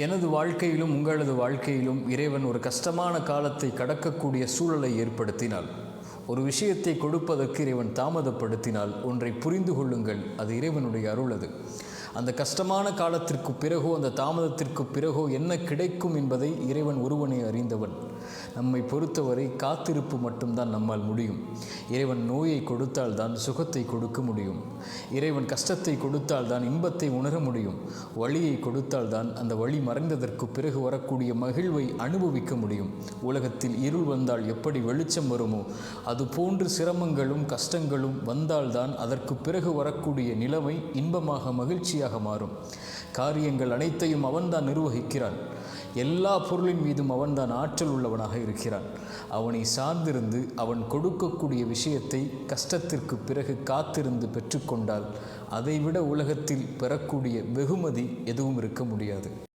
எனது வாழ்க்கையிலும் உங்களது வாழ்க்கையிலும் இறைவன் ஒரு கஷ்டமான காலத்தை கடக்கக்கூடிய சூழலை ஏற்படுத்தினால், ஒரு விஷயத்தை கொடுப்பதற்கு இறைவன் தாமதப்படுத்தினால் ஒன்றை புரிந்து கொள்ளுங்கள், அது இறைவனுடைய அருள். அது அந்த கஷ்டமான காலத்திற்கு பிறகோ அந்த தாமதத்திற்கு பிறகோ என்ன கிடைக்கும் என்பதை இறைவன் ஒருவனே அறிந்தவன். நம்மை பொறுத்தவரை காத்திருப்பு மட்டும்தான் நம்மால் முடியும். இறைவன் நோயை கொடுத்தால் தான் சுகத்தை கொடுக்க முடியும். இறைவன் கஷ்டத்தை கொடுத்தால் தான் இன்பத்தை உணர முடியும். வழியை கொடுத்தால் தான் அந்த வழி மறைந்ததற்கு பிறகு வரக்கூடிய மகிழ்வை அனுபவிக்க முடியும். உலகத்தில் இருள் வந்தால் எப்படி வெளிச்சம் வருமோ அதுபோன்று சிரமங்களும் கஷ்டங்களும் வந்தால்தான் அதற்கு பிறகு வரக்கூடிய நிலைமை இன்பமாக மகிழ்ச்சியாக மாறும். காரியங்கள் அனைத்தையும் அவன்தான் நிர்வகிக்கிறான். எல்லா பொருளின் மீதும் அவன்தான் ஆற்றல் உள்ளவனாக இருக்கிறான். அவனை சார்ந்திருந்து அவன் கொடுக்கக்கூடிய விஷயத்தை கஷ்டத்திற்கு பிறகு காத்திருந்து பெற்றுக்கொண்டால் அதைவிட உலகத்தில் பெறக்கூடிய வெகுமதி எதுவும் இருக்க முடியாது.